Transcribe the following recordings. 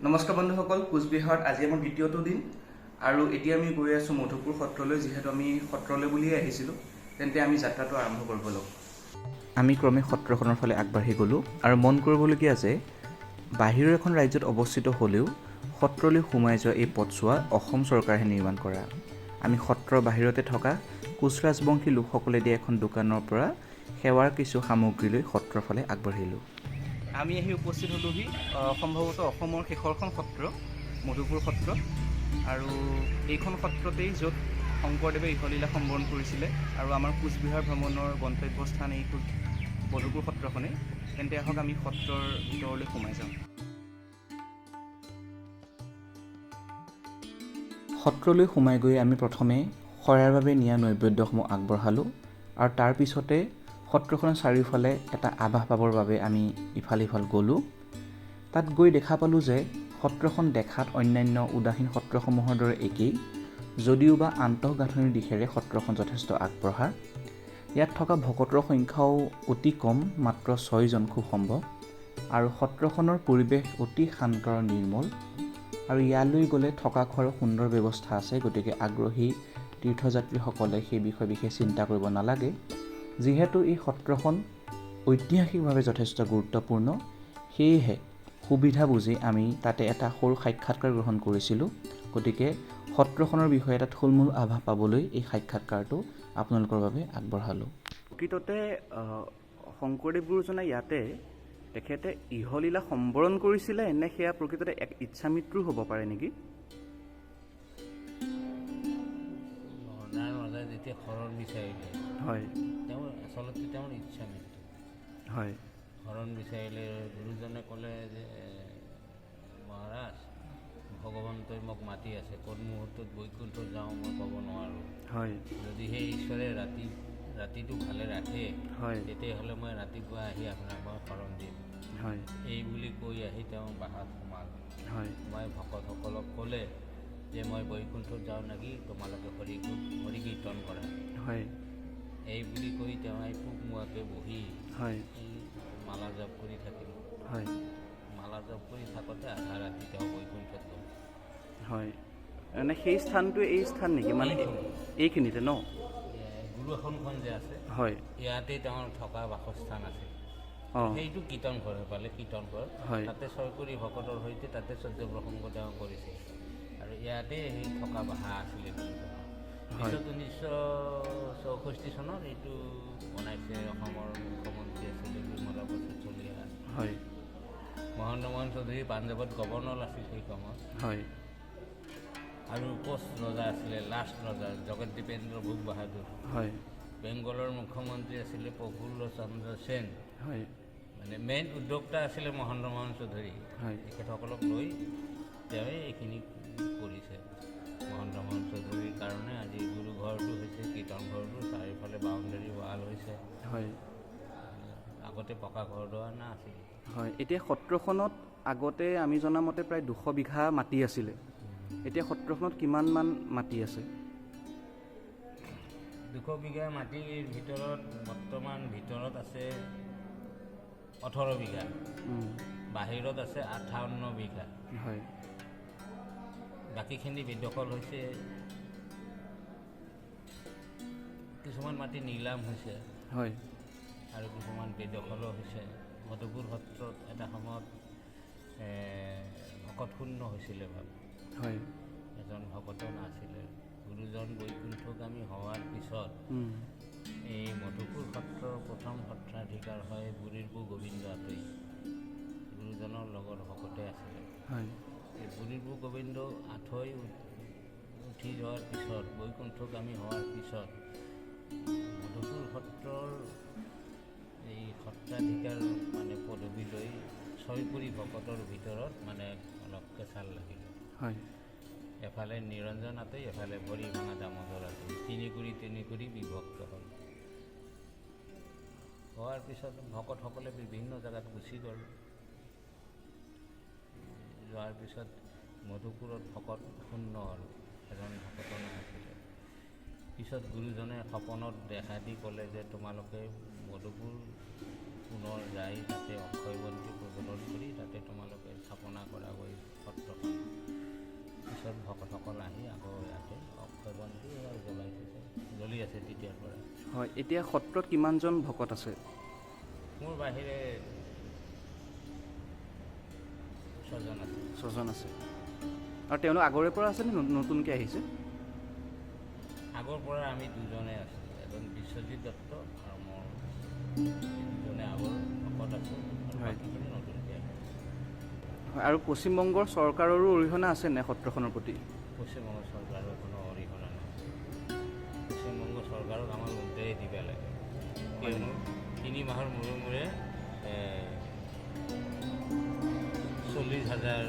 নমস্কাৰ বন্ধুসকল, কোচবিহাৰত আজি আমাৰ দ্বিতীয়টো দিন আৰু এতিয়া আমি গৈ আছোঁ মধুপুৰ সত্ৰলৈ। যিহেতু আমি সত্ৰলৈ বুলিয়ে আহিছিলোঁ, তেন্তে আমি যাত্ৰাটো আৰম্ভ কৰিব লওঁ। আমি ক্ৰমে সত্ৰখনৰ ফালে আগবাঢ়ি গ'লোঁ আৰু মন কৰিবলগীয়া যে বাহিৰৰ এখন ৰাজ্যত অৱস্থিত হ'লেও সত্ৰলৈ সোমাই যোৱা এই পথছোৱা অসম চৰকাৰে নিৰ্মাণ কৰা। আমি সত্ৰৰ বাহিৰতে থকা কোচ ৰাজবংশী লোকসকলে দিয়া এখন দোকানৰ পৰা সেৱাৰ কিছু সামগ্ৰী লৈ সত্ৰৰ ফালে আগবাঢ়িলোঁ। আমি আহি উপস্থিত হ'লোহি সম্ভৱতঃ অসমৰ শেষৰখন সত্ৰ, মধুপুৰ সত্ৰ। আৰু এইখন সত্ৰতেই য'ত শংকৰদেৱে ইহলীলা সম্বৰণ কৰিছিলে আৰু আমাৰ কোচবিহাৰ ভ্ৰমণৰ গন্তব্যস্থান এই মধুপুৰ সত্ৰখনেই। তেন্তে আহক আমি সত্ৰৰ ভিতৰলৈ সোমাই যাওঁ। সত্ৰলৈ সোমাই গৈ আমি প্ৰথমে শৰাইৰ বাবে নিয়া নৈবেদ্যসমূহ আগবঢ়ালোঁ আৰু তাৰ পিছতে সত্ৰখনৰ চাৰিওফালে এটা আভাস পাবৰ বাবে আমি ইফাল সিফাল গ'লোঁ। তাত গৈ দেখা পালোঁ যে সত্ৰখন দেখাত অন্যান্য উদাসীন সত্ৰসমূহৰ দৰে একেই, যদিও বা আন্তঃগাঁথনিৰ দিশেৰে সত্ৰখন যথেষ্ট আগবঢ়া। ইয়াত থকা ভকতৰ সংখ্যাও অতি কম, মাত্ৰ 6জন খুব সম্ভৱ। আৰু সত্ৰখনৰ পৰিৱেশ অতি শান্ত আৰু নিৰ্মল। আৰু ইয়ালৈ গ'লে থকা খোৱাৰো সুন্দৰ ব্যৱস্থা আছে, গতিকে আগ্ৰহী তীৰ্থযাত্ৰীসকলে সেই বিষয়ে বিশেষ চিন্তা কৰিব নালাগে। যিহেতু এই সত্ৰখন ঐতিহাসিকভাৱে যথেষ্ট গুৰুত্বপূৰ্ণ, সেয়েহে সুবিধা বুজি আমি তাতে এটা সৰু সাক্ষাৎকাৰ গ্ৰহণ কৰিছিলোঁ। গতিকে সত্ৰখনৰ বিষয়ে এটা থুলমূল আভাস পাবলৈ এই সাক্ষাৎকাৰটো আপোনালোকৰ বাবে আগবঢ়ালোঁ। প্ৰকৃততে শংকৰদেৱ গুৰুজনাই ইয়াতে তেখেতে ইহলীলা সম্বৰণ কৰিছিলে নে সেয়া প্ৰকৃততে এক ইচ্ছামৃত্যু হ'ব পাৰে নেকি? যেতিয়া শৰণ বিচাৰিলে, হয়, আচলতে তেওঁৰ ইচ্ছামৃত্যু। হয়, শৰণ বিচাৰিলে গুৰুজনে ক'লে যে মহাৰাজ, ভগৱন্তই মোক মাতি আছে, কোন মুহূৰ্তত বৈকুণ্ঠত যাওঁ মই ক'ব নোৱাৰোঁ। হয়, যদিহে ঈশ্বৰে ৰাতিটো ভালে ৰাখে, হয়, তেতিয়াহ'লে মই ৰাতিপুৱা আহি আপোনাক মই শৰণ দিম। হয়, এই বুলি কৈ আহি তেওঁ বাহাত সোমাল। হয়, মই ভকতসকলক ক'লে যে মই বৈকুণ্ঠত যাওঁ নেকি, তোমালোকে হৰি কীৰ্তন কৰা। হয়, এই বুলি কৈ তেওঁ পূব মুৱাকৈ বহি হয়, এই মালা জপ কৰি থাকিল। হয়, মালা জপ কৰি থাকোঁতে আধা ৰাতি তেওঁ বৈকুণ্ঠত গ'ল। হয়, মানে সেই স্থানটো এই স্থান নেকি? মানে এইখিনিতে ন? গুৰু আসনখন যে আছে, হয়, ইয়াতেই তেওঁৰ থকা বাসস্থান আছে। অঁ, সেইটো কীৰ্তন ঘৰ পালে, কীৰ্তন ঘৰ। হয়, তাতে ছয়কুৰি ভকতৰ সৈতে তাতে চৰ্য প্ৰসংগ তেওঁ কৰিছিল আৰু ইয়াতে সেই থকা বাহা আছিলে গুৰুজনৰ। হয়, পিছত 1964 চনত এইটো বনাইছে অসমৰ মুখ্যমন্ত্ৰী আছিলে বিমলা প্ৰসাদ চলিহা। হয়, মহেন্দ্ৰ মোহন চৌধুৰী পাঞ্জাৱত গভৰ্ণৰ আছিল সেই সময়ত। হয়, আৰু কোচ ৰজা আছিলে, লাষ্ট ৰজা জগতদ্বীপেন্দ্ৰ ভূপ বাহাদুৰ। হয়, বেংগলৰ মুখ্যমন্ত্ৰী আছিলে প্ৰফুল্ল চন্দ্ৰ সেন। হয়, মানে মেইন উদ্যোক্তা আছিলে মহেন্দ্ৰ মোহন চৌধুৰী। হয়, তেখেতসকলক লৈ তেওঁৱে এইখিনি কৰিছে। মহেন্দ্ৰ মোহন চৌধুৰীৰ কাৰণে আজি গুৰু ঘৰটো হৈছে, কীৰ্তন ঘৰটো চাৰিওফালে বাউণ্ডেৰী ৱাল হৈছে। হয়, আগতে পকা ঘৰ দুৱাৰ নাছিল। হয়। এতিয়া সত্ৰখনত আগতে আমি জনামতে প্ৰায় 200 বিঘা মাটি আছিলে। এতিয়া সত্ৰখনত কিমানমান মাটি আছে? 200 বিঘা মাটিৰ ভিতৰত বৰ্তমান ভিতৰত আছে 18 বিঘা, বাহিৰত আছে 58 বিঘা। হয়, বাকীখিনি বেদখল হৈছে। কিছুমান মাটি নিলাম হৈছে, হয়, আৰু কিছুমান বেদখলো হৈছে। মধুপুৰ সত্ৰত এটা সময়ত ভকত শূন্য হৈছিলে ভাৱ। হয়, এজন ভকতো নাছিলে। গুৰুজন বৈকুণ্ঠগামী হোৱাৰ পিছত এই মধুপুৰ সত্ৰৰ প্ৰথম সত্ৰাধিকাৰ হয় বুঢ়ীৰবু গোবিন্দ আতৈ। গুৰুজনৰ লগৰ ভকতে আছিলে। হয়, এই বুঢ়ীৰবু গোবিন্দ আতৈ উঠি যোৱাৰ পিছত, বৈকুণ্ঠগামী হোৱাৰ পিছত মধুপুৰ সত্ৰৰ এই সত্ৰাধিকাৰ মানে পদবীলৈ ছয়কুৰি ভকতৰ ভিতৰত মানে অলপ কেঁচাল লাগিল। হয়, এফালে নিৰঞ্জন আতৈ, এফালে ভৰি ভঙা দামোদৰ আতৈ, তিনি কুৰি বিভক্ত হ'ল। হোৱাৰ পিছত ভকতসকলে বিভিন্ন জেগাত গুচি গ'ল। যোৱাৰ পিছত মধুপুৰত ভকত শূন্য হ'ল, এজন ভকতো নাছিলে। পিছত গুৰুজনে সপনত দেখা দি ক'লে যে তোমালোকে মধুপুৰ পুনৰ যাই তাতে অক্ষয়বন্তী প্ৰজ্বলন কৰি তাতে তোমালোকে স্থাপনা কৰা গৈ হয়, এতিয়া সত্ৰত কিমানজন ভকত আছে? মোৰ বাহিৰে 6জন আছে। 6জন আছে। আৰু তেওঁলোক আগৰে পৰা আছে নে নতুনকৈ আহিছে? আগৰ পৰা আমি দুজনে আছোঁ, এজন বিশ্বজিৎ দত্ত আৰু মোৰ দুজনে আগৰ ভকত আছোঁ, হয়। বাকীখিনি নতুনকৈ আহিছে। হয়, আৰু পশ্চিমবংগৰ চৰকাৰৰো অৰিহণা আছে নে সত্ৰখনৰ প্ৰতি? পশ্চিমবংগ চৰকাৰৰ কোনো অৰিহণা নাই। পশ্চিমবংগ চৰকাৰক আমাৰ উল্টাই দিব লাগে, কিয়নো 3 মাহৰ মূৰে মূৰে 40,000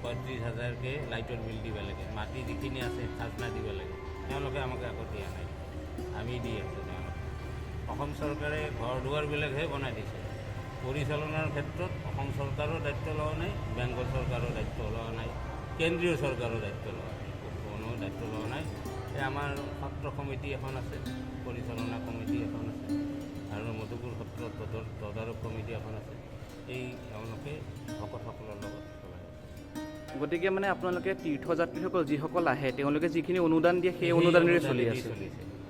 35,000কৈ লাইটৰ বিল দিব লাগে, মাটি যিখিনি আছে খাজনা দিব লাগে। তেওঁলোকে আমাক আকৌ দিয়া নাই, আমি দি আছোঁ তেওঁলোকে। অসম চৰকাৰে ঘৰ দুৱাৰবিলাকহে বনাই দিছে, পৰিচালনাৰ ক্ষেত্ৰত অসম চৰকাৰৰ দায়িত্ব লোৱা নাই, বেংগল চৰকাৰৰ দায়িত্ব লোৱা নাই, কেন্দ্ৰীয় চৰকাৰৰ দায়িত্ব লোৱা নাই, কোনো দায়িত্ব লোৱা নাই। এই আমাৰ সত্ৰ সমিতি এখন আছে, পৰিচালনা কমিটি এখন আছে, আৰু মধুপুৰ সত্ৰ তদাৰক কমিটি এখন আছে। এই তেওঁলোকে ভকতসকলৰ লগত চলাই আছে। গতিকে মানে আপোনালোকে তীৰ্থযাত্ৰীসকল যিসকল আহে তেওঁলোকে যিখিনি অনুদান দিয়ে সেই অনুদানেৰে চলি আছে।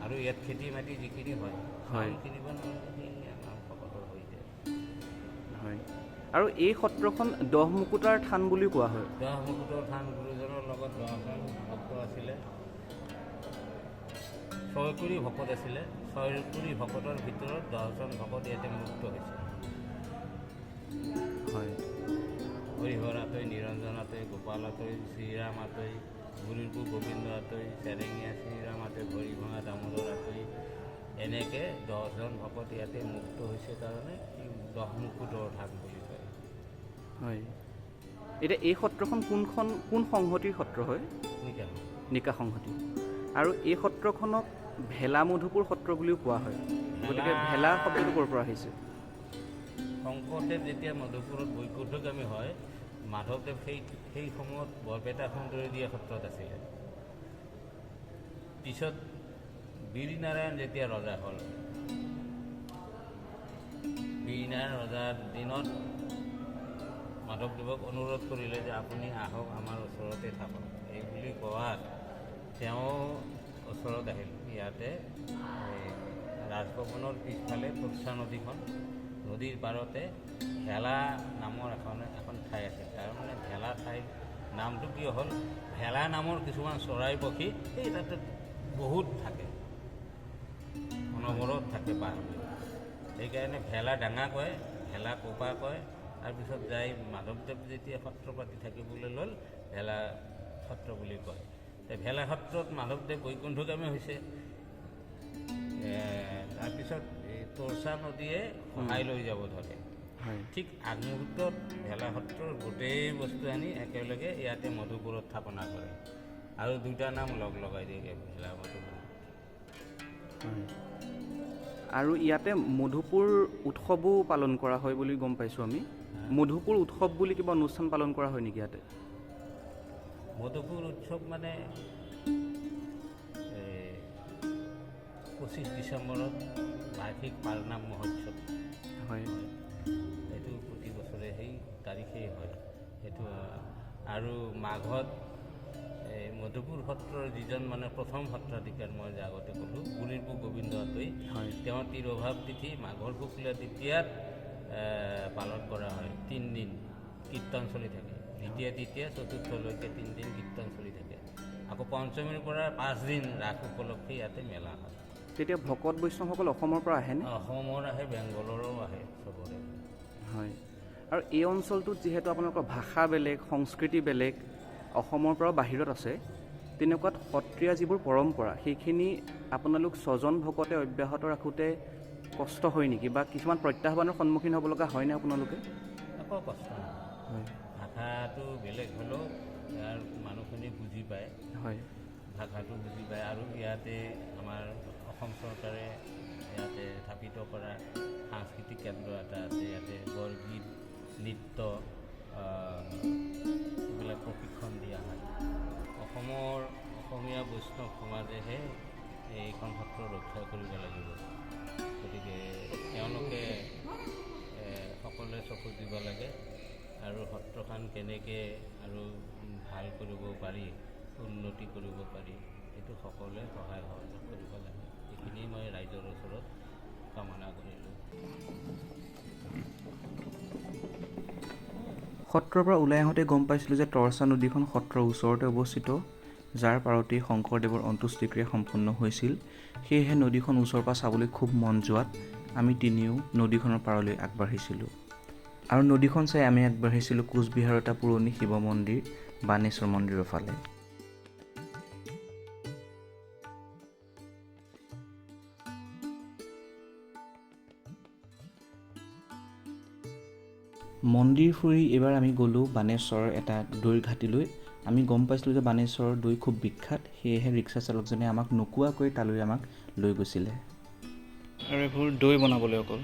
আৰু ইয়াত খেতি মাটি যিখিনি হয় হয় কিনিব নালাগে, আমাৰ ভকতৰ হৈ যায়। হয়, আৰু এই সত্ৰখন 10 মুকুতাৰ থান বুলিও কোৱা হয়। 10 মুকুটৰ থান, গুৰুজনৰ লগত 10জন ভক্ত আছিলে, 6 কুৰি ভকত আছিলে। 6 কুৰি ভকতৰ ভিতৰত 10জন ভকত ইয়াতে মুক্ত হৈছে। হয়, হৰিহৰ আতৈ, নিৰঞ্জন আতৈ, গোপাল আতৈ, শ্ৰীৰাম আতৈ, গুৰুৰপু গোবিন্দ আতৈ, চেৰেঙীয়া শ্ৰীৰাম আতৈ, ভৰিভঙা দামোদৰ আতৈ, এনেকৈ 10জন ভকত ইয়াতে মুক্ত হৈছে কাৰণে 10 মুকুটৰ থান বুলি কয়। হয়, এতিয়া এই সত্ৰখন কোন সংহতিৰ সত্ৰ হয়? নিকা সংহতি। আৰু এই সত্ৰখনক ভেলা মধুপুৰ সত্ৰ বুলিও কোৱা হয়। গতিকে ভেলা শব্দটো ক'ৰ পৰা আহিছে? শংকৰদেৱ যেতিয়া মধুপুৰত বৈকুণ্ঠগামী হয়, মাধৱদেৱ সেই সময়ত বৰপেটা সুন্দৰীদিয়া সত্ৰত আছিলে। পিছত বীৰনাৰায়ণ যেতিয়া ৰজা হ'ল, বীৰনাৰায়ণ ৰজাৰ দিনত মাধৱদেৱক অনুৰোধ কৰিলে যে আপুনি আহক, আমাৰ ওচৰতে থাকক। এই বুলি কোৱাত তেওঁ ওচৰত আহিল। ইয়াতে ৰাজভৱনৰ পিছফালে তোৰছা নদীখন, নদীৰ পাৰতে ভেলা নামৰ এখন ঠাই আছে। তাৰমানে ভেলা ঠাইৰ নামটো কিয় হ'ল, ভেলা নামৰ কিছুমান চৰাই পক্ষী এই তাতে বহুত থাকে, অনবৰত থাকে পাহাৰলৈ। সেইকাৰণে ভেলা ডাঙা কয়, ভেলা কোপা কয়। তাৰপিছত যাই মাধৱদেৱ যেতিয়া সত্ৰ পাতি থাকিবলৈ ল'ল, ভেলা সত্ৰ বুলি কয়। ভেলা সত্ৰত মাধৱদেৱ বৈকুণ্ঠগামী হৈছে। তাৰপিছত এই তোৰছা নদীয়ে সহায় লৈ যাব ধৰে। ঠিক আগমুহূৰ্তত ভেলা সত্ৰৰ গোটেই বস্তু আনি একেলগে ইয়াতে মধুপুৰত স্থাপনা কৰে, আৰু 2টা নাম লগাই দিয়ে, ভেলা মধুপুৰ। আৰু ইয়াতে মধুপুৰ উৎসৱো পালন কৰা হয় বুলি গম পাইছোঁ আমি। মধুপুৰ উৎসৱ বুলি কিবা অনুষ্ঠান পালন কৰা হয় নেকি ইয়াতে? মধুপুৰ উৎসৱ মানে 25 ডিচেম্বৰত বাৰ্ষিক পালনাম মহোৎসৱ হয়। এইটো প্ৰতি বছৰে সেই তাৰিখেই হয় সেইটো। আৰু মাঘত এই মধুপুৰ সত্ৰৰ যিজন মানে প্ৰথম সত্ৰাধিকাৰ, মই যে আগতে ক'লোঁ, গুৰুৰপু গোবিন্দ আতৈ, তেওঁৰ তিৰোভাৱ তিথি মাঘৰ শুক্লা তৃতীয়াত পালন কৰা হয়। 3 দিন কীৰ্তন চলি থাকে, দ্বিতীয়া তৃতীয়া চতুৰ্থলৈকে 3 দিন কীৰ্তন চলি থাকে। আকৌ পঞ্চমীৰ পৰা 5 দিন ৰাস উপলক্ষে ইয়াতে মেলা হয়। তেতিয়া ভকত বৈষ্ণৱসকল অসমৰ পৰা আহেনে? অসমৰ আহে, বেংগলৰো আহে, চবৰে। হয়, আৰু এই অঞ্চলটোত যিহেতু আপোনালোকৰ ভাষা বেলেগ, সংস্কৃতি বেলেগ, অসমৰ পৰা বাহিৰত আছে, তেনেকুৱাত সত্ৰীয়া যিবোৰ পৰম্পৰা সেইখিনি আপোনালোক 6জন ভকতে অব্যাহত ৰাখোঁতে কষ্ট হয় নেকি, বা কিছুমান প্ৰত্যাহ্বানৰ সন্মুখীন হ'ব লগা হয়নে আপোনালোকে? একো কষ্ট নহয়। ভাষাটো বেলেগ হ'লেও ইয়াৰ মানুহখিনি বুজি পায়। হয়, ভাষাটো বুজি পায়। আৰু ইয়াতে আমাৰ অসম চৰকাৰে ইয়াতে স্থাপিত কৰা সাংস্কৃতিক কেন্দ্ৰ এটা আছে। ইয়াতে বৰগীত, নৃত্য এইবিলাক প্ৰশিক্ষণ দিয়া হয়। অসমীয়া বৈষ্ণৱ সমাজেহে এইখন সত্ৰ ৰক্ষা কৰিব লাগিব। গতিকে তেওঁলোকে সকলোৱে চকু দিব লাগে, আৰু সত্ৰখন কেনেকৈ আৰু ভাল কৰিব পাৰি, উন্নতি কৰিব পাৰি, সেইটো সকলোৱে সহায় সহযোগ কৰিব লাগে। এইখিনি মই ৰাইজৰ ওচৰত কামনা কৰিলোঁ। সত্ৰৰ পৰা ওলাই আহোঁতে গম পাইছিলোঁ যে তৰচা নদীখন সত্ৰৰ ওচৰতে অৱস্থিত, যাৰ পাৰতেই শংকৰদেৱৰ অন্ত্যেষ্টিক্ৰিয়া সম্পন্ন হৈছিল। সেয়েহে নদীখন ওচৰৰ পৰা চাবলৈ খুব মন যোৱাত আমি তিনিও নদীখনৰ পাৰলৈ আগবাঢ়িছিলোঁ। আৰু নদীখন চাই আমি আগবাঢ়িছিলোঁ কোচবিহাৰৰ এটা পুৰণি শিৱ মন্দিৰ বাণেশ্বৰ মন্দিৰৰ ফালে। মন্দিৰ ফুৰি এইবাৰ আমি গ'লোঁ বাণেশ্বৰৰ এটা দৈৰ ঘাটিলৈ। আমি গম পাইছিলোঁ যে বাণেশ্বৰৰ দৈ খুব বিখ্যাত, সেয়েহে ৰিক্সা চালকজনে আমাক নোকোৱাকৈ তালৈ আমাক লৈ গৈছিলে। আৰু এইবোৰ দৈ বনাবলৈ অকল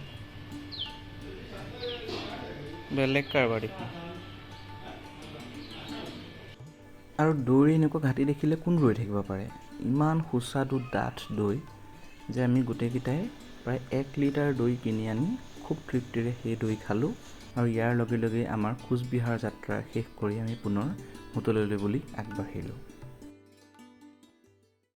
বেলেগ কাৰবাৰ দেখোন। আৰু দৈৰ এনেকুৱা ঘাটি দেখিলে কোন ৰৈ থাকিব পাৰে। ইমান সুস্বাদু ডাঠ দৈ যে আমি গোটেইকেইটাই প্ৰায় 1 লিটাৰ দৈ কিনি আনি খুব তৃপ্তিৰে সেই দৈ খালোঁ। আৰু ইয়াৰ লগে লগে আমাৰ কোচবিহাৰ যাত্ৰা শেষ কৰি আমি পুনৰ হোটেললৈ বুলি আগবাঢ়িলোঁ।